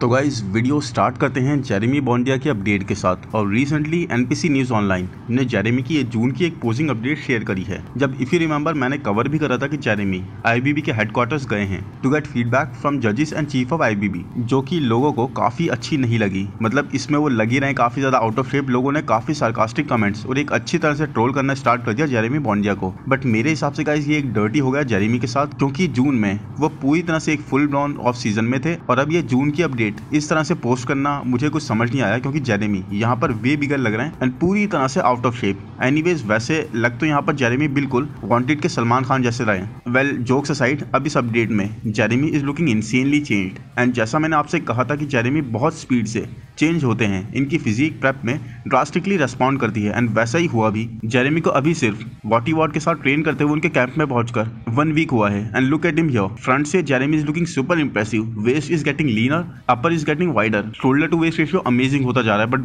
तो guys video start करते हैं जेरेमी बॉन्डिया की अपडेट के साथ। और रिसेंटली एनपीसी न्यूज़ ऑनलाइन ने जेरेमी की जून की एक पोजिंग अपडेट शेयर करी है। जब इफ यू रिमेंबर मैंने कवर भी करा था कि जेरेमी आईबीबी के हेडक्वार्टर्स गए हैं टू गेट फीडबैक फ्रॉम जजेस एंड चीफ ऑफ आईबीबी, जो कि लोगों को काफ़ी अच्छी नहीं लगी। मतलब इसमें वो लगी रहे काफ़ी ज़्यादा आउट ऑफ शेप, लोगों ने काफ़ी सार्कास्टिक कमेंट्स और एक अच्छी तरह से ट्रोल करना स्टार्ट कर दिया जेरेमी बॉन्डिया को। बट मेरे हिसाब से गाइस ये एक डर्टी हो गया जेरेमी के साथ, क्योंकि जून में वो पूरी तरह से एक फुल ब्लॉन ऑफ सीजन में थे और अब ये जून की अपडेट इस तरह से पोस्ट करना मुझे कुछ समझ नहीं आया, क्योंकि जेरेमी यहाँ पर वे बिगर लग रहे हैं एंड पूरी तरह से आउट ऑफ शेप। एनीवेज वैसे लग तो यहाँ पर जेरेमी बिल्कुल वांटेड के सलमान खान जैसे रहे हैं। वेल जोक्स असाइड, अब इस अपडेट में Jeremy is looking insanely changed and जैसा मैंने आपसे कहा था कि जेरेमी बहुत स्पीड से चेंज होते हैं, इनकी फिजिक प्रेप में ड्रास्टिकली रेस्पॉन्ड करती है एंड वैसा ही हुआ भी। जेरेमी को अभी सिर्फ वॉटी वॉट के साथ ट्रेन करते हुए उनके कैंप में पहुंचकर 1 वीक हुआ है and look at him here. Front से Jeremy is looking super impressive, waist is getting leaner, upper is getting wider, shoulder to waist ratio amazing होता जा रहा है। बट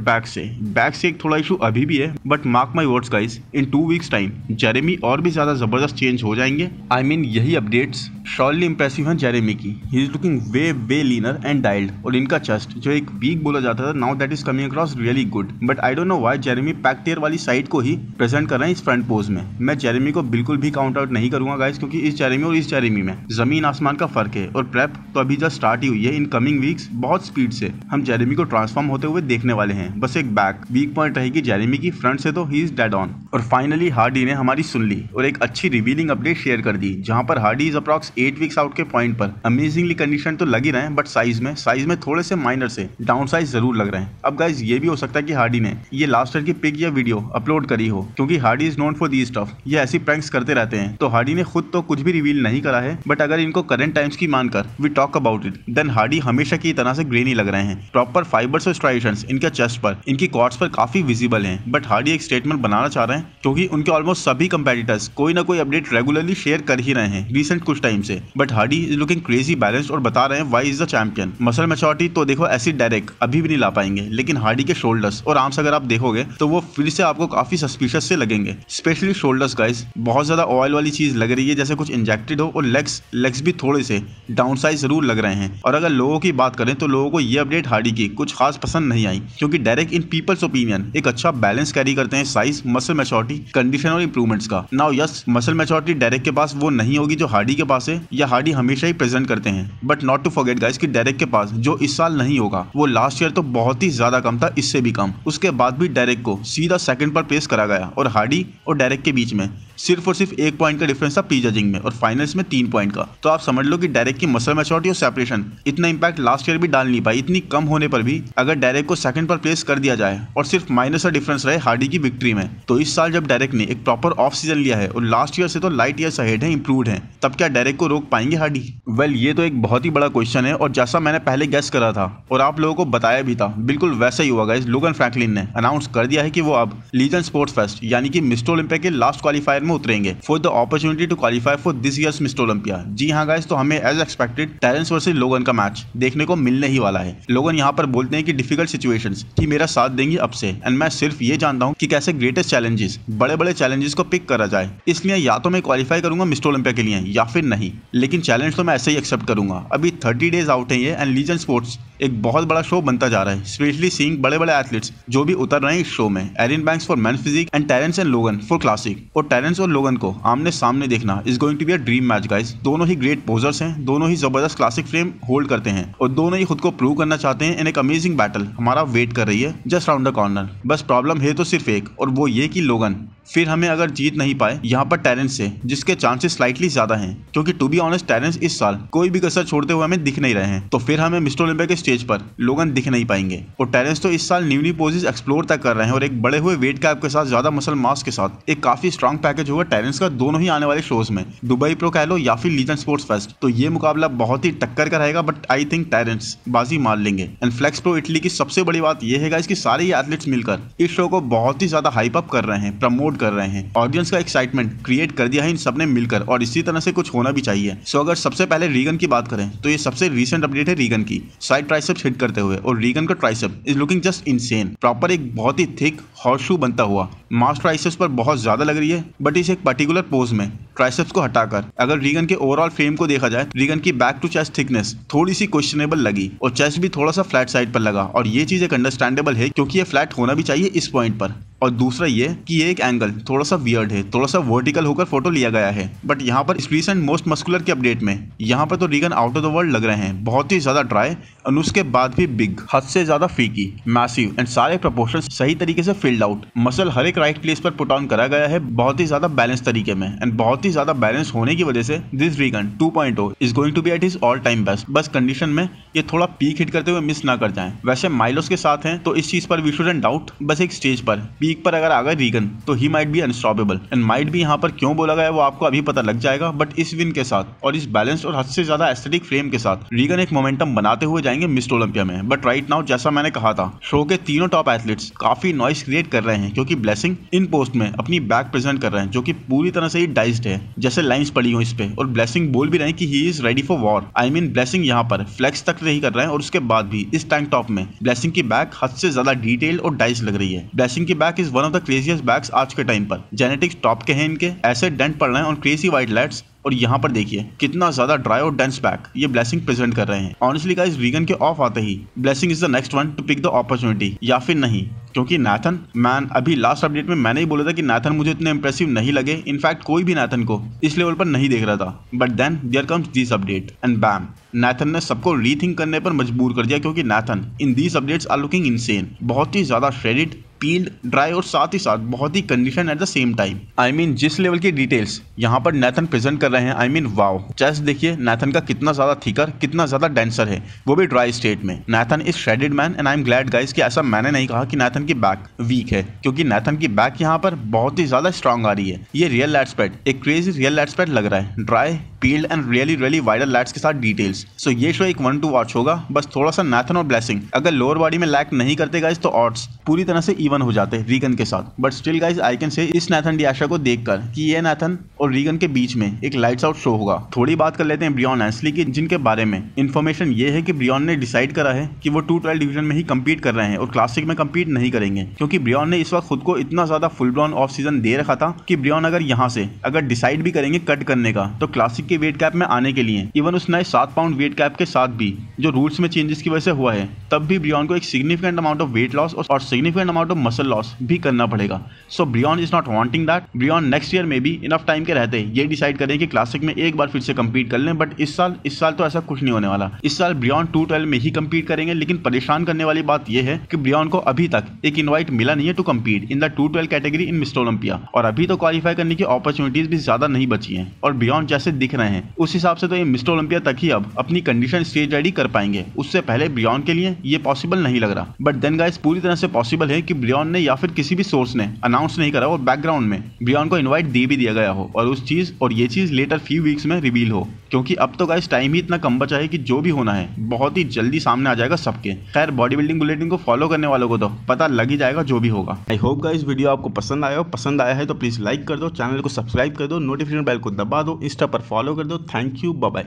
बैक से एक थोड़ा इशू अभी भी है, but mark my words guys, in 2 weeks time Jeremy और भी ज्यादा जबरदस्त चेंज हो जाएंगे। आई मीन यही अपडेट्स श्योरली इंप्रेसिव हैं जेरेमी की। He is looking way leaner and dialled, और इनका चेस्ट जो एक वीक बोला जाता था, now that is coming across really good. But I don't know why Jeremy pec tear वाली साइड को ही प्रेजेंट कर रहे हैं इस फ्रंट पोज में। मैं जेरेमी को बिल्कुल भी काउंट आउट नहीं करूंगा गाइस, क्योंकि इस जेरेमी और इस जेरेमी में जमीन आसमान का फर्क है और प्रेप तो अभी जस्ट स्टार्ट ही हुई है। इन कमिंग वीक्स बहुत स्पीड से हम जेरेमी को ट्रांसफॉर्म होते हुए देखने वाले हैं। बस एक बैक वीक पॉइंट रहेगी जेरेमी की, फ्रंट से तो ही इज डेड ऑन। और फाइनली हार्डी ने हमारी सुन ली और एक अच्छी रिवीलिंग अपडेट शेयर कर दी, जहां पर Hardy is approx 8 weeks out के पॉइंट पर अमेजिंगली कंडीशन तो लग ही रहे हैं, बट साइज में थोड़े से माइनर से डाउन साइज जरूर लग रहे हैं। अब गाइस ये भी हो सकता है कि हार्डी ने ये लास्ट ईयर की पिक या वीडियो अपलोड करी हो, क्योंकि Hardy is known for the stuff, ये ऐसी प्रैंक्स करते रहते हैं। तो हार्डी ने खुद तो कुछ भी रिवील नहीं करा है, बट अगर इनको करंट टाइम्स की मानकर we talk about it, then Hardy हमेशा की तरह से ग्रेनी लग रहे हैं। प्रॉपर फाइबर्स और स्ट्राइशंस इनके चेस्ट पर, इनकी क्वाड्स पर काफी विजिबल हैं। बट हार्डी एक स्टेटमेंट बनाना चाह रहे हैं, क्योंकि उनके ऑलमोस्ट सभी कंपेटिटर्स कोई ना कोई अपडेट रेगुलरली शेयर कर ही रहे हैं रिसेंट कुछ टाइम से। But Hardy is looking crazy balanced और बता रहे हैं why is the champion. Muscle maturity तो देखो ऐसी डायरेक्ट अभी भी नहीं ला पाएंगे, लेकिन हार्डी के शोल्डर्स और आर्म्स अगर आप देखोगे तो वो फिर से आपको काफी सस्पिशियस से लगेंगे। स्पेशली शोल्डर्स गाइस, बहुत ज्यादा ऑयल वाली चीज लग रही है, जैसे कुछ इंजेक्टेड हो। और लेग्स भी थोड़े से डाउन साइज जरूर लग रहे हैं। और अगर लोगों की बात करें तो लोगों को ये अपडेट हार्डी की कुछ खास पसंद नहीं आई, क्योंकि डायरेक्ट इन पीपल्स ओपिनियन एक अच्छा बैलेंस कैरी करते हैं साइज, मसल मैच्योरिटी, कंडीशन और इंप्रूवमेंट्स का। Now yes, muscle maturity direct के पास वो नहीं होगी जो हार्डी के पास है, या हार्डी हमेशा ही प्रेजेंट करते हैं। But not to forget guys कि डायरेक्ट के पास जो इस साल नहीं होगा वो लास्ट ईयर तो बहुत ही ज्यादा कम था, इससे भी कम। उसके बाद भी डायरेक्ट को सीधा सेकंड पर प्लेस करा गया, और हार्डी और डायरेक्ट के बीच में सिर्फ और सिर्फ 1 पॉइंट का डिफरेंस था प्री जजिंग में, और फाइनल्स में 3 पॉइंट का। तो आप समझ लो कि डायरेक्ट की मसल मैच्योरिटी और सेपरेशन इतना इंपैक्ट लास्ट ईयर भी डाल नहीं पाई। इतनी कम होने पर भी अगर डायरेक्ट को सेकंड पर प्लेस कर दिया जाए और सिर्फ माइनस का डिफरेंस रहे हार्डी की विक्ट्री में, तो इस साल जब डायरेक्ट ने एक प्रॉपर ऑफ सीजन लिया है और लास्ट ईयर से तो लाइट ईयर्स अहेड है, इंप्रूव्ड है, तब क्या डायरेक्ट को रोक पाएंगे हार्डी? वेल ये तो एक बहुत ही बड़ा क्वेश्चन है, और जैसा मैंने पहले गेस करा था और आप लोगों को बताया भी था, बिल्कुल वैसा ही हुआ गाइस। लोगन फ्रैंकलिन ने अनाउंस कर दिया है कि वो अब लीजन स्पोर्ट्स फेस्ट यानी कि मिस्टर ओलंपिया के लास्ट क्वालिफायर में उतरेंगे for the opportunity to qualify for this year's Mister Olympia. जी हाँ गाइस, तो हमें एज एक्सपेक्टेड टेरेंस वर्सेस लोगन का मैच देखने को मिलने ही वाला है। लोगन यहाँ पर बोलते हैं कि डिफिकल्ट सिचुएशंस ही मेरा साथ देंगी अब से, एंड मैं सिर्फ ये जानता हूँ कि कैसे ग्रेटेस्ट चैलेंजेस, बड़े बड़े चैलेंजेस को पिक करा जाए। इसलिए या तो मैं क्वालिफाई करूंगा मिस्टर ओलंपिया के लिए या फिर नहीं, लेकिन चैलेंज तो मैं ऐसे ही एक्सेप्ट करूंगा। अभी 30 डेज आउट है ये, एंड लीजन स्पोर्ट्स एक बहुत बड़ा शो बनता जा रहा है, स्पेशली सीइंग बड़े बड़े एथलीट्स जो भी उतर रहे हैं इस शो में। Erin Banks for men's physique and Terrence and Logan for classic. और टेरेंस और लोगन को आमने सामने देखना is going to be a dream match guys. दोनों ही ग्रेट पोजर्स हैं, दोनों ही जबरदस्त क्लासिक फ्रेम होल्ड करते हैं, और दोनों ही खुद को प्रूव करना चाहते हैं। इन एक अमेजिंग बैटल हमारा वेट कर रही है जस्ट राउंड द कॉर्नर। बस प्रॉब्लम है तो सिर्फ एक, और वो ये कि लोगन फिर हमें अगर जीत नहीं पाए यहाँ पर टेरेंस से, जिसके चांसेस स्लाइटली ज्यादा हैं, क्योंकि टू बी ऑनेस्ट टेरेंस इस साल कोई भी कसर छोड़ते हुए हमें दिख नहीं रहे हैं, तो फिर हमें मिस्टर ओलंपिया के स्टेज पर लोगन दिख नहीं पाएंगे। और टेरेंस तो इस साल न्यू पोजेस एक्सप्लोर तक कर रहे हैं, और एक बड़े हुए वेट कैप के साथ, ज्यादा मसल मास के साथ एक काफी स्ट्रॉन्ग पैकेज होगा टेरेंस का दोनों ही आने वाले शोज में, दुबई प्रो कह लो या फिर लीजन स्पोर्ट्स फेस्ट। तो ये मुकाबला बहुत ही टक्कर का रहेगा, बट आई थिंक टेरेंस बाजी मार लेंगे। एंड फ्लेक्स प्रो इटली की सबसे बड़ी बात यह है कि सारे ये एथलीट्स मिलकर इस शो को बहुत ही ज्यादा हाइप अप कर रहे हैं, प्रमोट कर रहे हैं, ऑडियंस का एक्साइटमेंट क्रिएट कर दिया है इन सबने मिलकर, और इसी तरह से कुछ होना भी चाहिए। सो अगर सबसे पहले रीगन की बात करें तो ये सबसे रीसेंट अपडेट है रीगन की, साइड ट्राइसेप्स हिट करते हुए, और रीगन का tricep is looking just insane. Proper एक बहुत ही थिक हॉर्सशू बनता हुआ मास ट्राइसेप्स पर बहुत ज्यादा लग रही है, बट इस एक पर्टिकुलर पोज में ट्राइसेप्स को हटाकर अगर रीगन के ओवरऑल फ्रेम को देखा जाए, रीगन की बैक टू चेस्ट थिकनेस थोड़ी सी क्वेश्चनेबल लगी और चेस्ट भी थोड़ा सा फ्लैट साइड पर लगा, और ये चीज एक अंडरस्टैंडेबल है क्योंकि ये फ्लैट होना भी चाहिए इस पॉइंट पर। और दूसरा ये कि ये एक एंगल थोड़ा सा वियर्ड है, थोड़ा सा वर्टिकल होकर फोटो लिया गया है, बट यहाँ पर रिसेंट मोस्ट मस्कुलर के अपडेट में यहाँ पर तो Regan out of the world लग रहे हैं, बहुत ही ज्यादा ड्राई और उसके बाद भी बिग, हद से ज्यादा फ्रीकी, मैसिव एंड सारे प्रोपोर्शन सही तरीके से फिल्ड आउट। मसल हर एक राइट प्लेस पर पुट ऑन करा गया है बहुत ही ज्यादा बैलेंस तरीके में, एंड बहुत ही ज्यादा बैलेंस होने की वजह से this Regan 2.0 is going to be at his all time best. बस कंडीशन में ये थोड़ा पीक हिट करते हुए मिस ना कर जाएं। वैसे माइलोस के साथ हैं तो इस चीज पर वी शुडंट डाउट, बस एक स्टेज पर पीक पर अगर आ गए रीगन तो he might be unstoppable, and might भी यहाँ पर क्यों बोला गया है वो आपको अभी पता लग जाएगा। बट इस विन के साथ और इस बैलेंस्ड और हद से ज्यादा एस्थेटिक फ्रेम के साथ रीगन एक मोमेंटम बनाते हुए जाएंगे मिस्टर ओलंपिया में। बट राइट नाउ जैसा मैंने कहा था, शो के तीनों टॉप एथलीट्स काफी नॉइस क्रिएट कर रहे हैं क्योंकि ब्लेसिंग इन पोस्ट में अपनी बैक प्रेजेंट कर रहे हैं जो कि पूरी तरह से ही डाइस्ड है, जैसे लाइंस पड़ी हो इस पे, और ब्लेसिंग बोल भी रहे हैं कि he is ready for war. I mean blessing यहाँ पर फ्लेक्स तक नहीं कर रहे हैं और उसके बाद भी इस टैंक टॉप में ब्लेसिंग की बैक हद से ज्यादा डिटेल्ड और डाइस लग रही है। ब्लेसिंग की back is one of the craziest backs आज के टाइम पर। जेनेटिक्स टॉप के हैं इनके, ऐसे डेंट पड़ रहे हैं ऑन क्रेजी वाइट लैट्स, और यहाँ पर देखिए कितना ज्यादा ड्राई और डेंस बैक ये ब्लेसिंग प्रेजेंट कर रहे हैं। ऑनेस्टली गाइस, रीगन के ऑफ आते ही Blessing is the next one to pick the opportunity, या फिर नहीं, क्योंकि नाथन मैन, अभी लास्ट अपडेट में मैंने ही बोला था कि नाथन मुझे इतने इंप्रेसिव नहीं लगे, इनफैक्ट कोई भी नाथन को इस लेवल पर नहीं देख रहा था। But then there comes this update and bam, Nathan ने सबको रीथिंक करने पर मजबूर कर दिया क्योंकि Nathan in these updates are looking insane, बहुत ही ज्यादा श्रेडिड, पील्ड, ड्राई और साथ ही साथ बहुत ही condition at the same time. I mean जिस लेवल की डिटेल्स यहाँ पर नाथन प्रेजेंट कर रहे हैं, आई मीन वाओ। चेस्ट देखिए नाथन का कितना ज्यादा थिकर, कितना ज्यादा डेंसर है, वो भी ड्राई स्टेट में। Nathan is shredded man and I am glad guys कि ऐसा मैंने नहीं कहा कि नाथन की बैक वीक है, क्योंकि नाथन की बैक यहाँ पर बहुत ही ज्यादा स्ट्रांग आ रही है। ये रियल लैट स्प्रेड, एक क्रेजी रियल लैट स्प्रेड लग रहा है, dry, peeled and really wider lats के साथ डिटेल्स। सो ये शो एक 1 to वॉच होगा। बस थोड़ा सा नाथन और ब्लेसिंग अगर लोअर बॉडी में लैक नहीं करते गाइस तो ऑड्स पूरी तरह से इवन हो जाते रीगन के साथ। But still guys I can say इस नाथन डियाशा को देखकर कि ये नाथन और रीगन के बीच में एक लाइट्स आउट शो होगा। थोड़ी बात कर लेते हैं ब्रियॉन एंसली की, जिनके बारे में इन्फॉर्मेशन ये है कि ब्रियॉन ने डिसाइड करा है कि वो 212 डिवीजन में ही कम्पीट कर रहे हैं और क्लासिक में कम्पीट नहीं करेंगे, क्योंकि ब्रियॉन ने इस वक्त खुद को इतना ज्यादा फुल ब्लॉन ऑफ सीजन दे रखा था कि ब्रियॉन अगर यहाँ से अगर डिसाइड भी करेंगे कट करने का तो क्लासिक के वेट कैप में आने के लिए, इवन उस नए 7 पाउंड वेट कैप के साथ भी जो रूल्स में चेंजेस की वजह से हुआ है, तब भी ब्रियॉन को एक significant amount of weight loss और significant amount of muscle loss भी करना पड़ेगा। So Breon is not wanting that. Breon next year में भी इनफ टाइम के रहते ये डिसाइड करें कि क्लासिक में एक बार फिर से कंपीट कर लें, बट इस साल तो ऐसा कुछ नहीं होने वाला। इस साल ब्रियॉन 212 में ही कंपीट करेंगे, लेकिन परेशान करने वाली बात यह है कि ब्रियॉन को अभी तक एक इनवाइट मिला नहीं है to compete in the 212 category in mister Olympia, और अभी तो क्वालिफाई करने की अपॉर्चुनिटीज भी ज्यादा नहीं बची हैं। और ब्रियॉन जैसे दिख रहे हैं उस हिसाब से तो ये मिस्टर ओलंपिया तक ही अब अपनी कंडीशन स्टेज रेडी कर पाएंगे, उससे पहले ब्रियॉन के लिए ये पॉसिबल नहीं लग रहा। बट देन गाइस पूरी तरह से पॉसिबल है कि ब्रियॉन ने या फिर किसी भी सोर्स ने अनाउंस नहीं करा और बैकग्राउंड में ब्रियॉन को इनवाइट दे भी दिया गया हो, और ये चीज लेटर फ्यू वीक्स में रिवील हो, क्योंकि अब तो गाइस टाइम ही इतना कम बचा है कि जो भी होना है बहुत ही जल्दी सामने आ जाएगा सबके। खैर बॉडी बिल्डिंग बुलेटिन को फॉलो करने वालों को तो पता लग ही जाएगा जो भी होगा। आई होप गाइस वीडियो आपको पसंद आया है तो प्लीज लाइक कर दो, चैनल को सब्सक्राइब कर दो, नोटिफिकेशन बेल को दबा दो, इंस्टा पर फॉलो कर दो। Thank you, bye bye.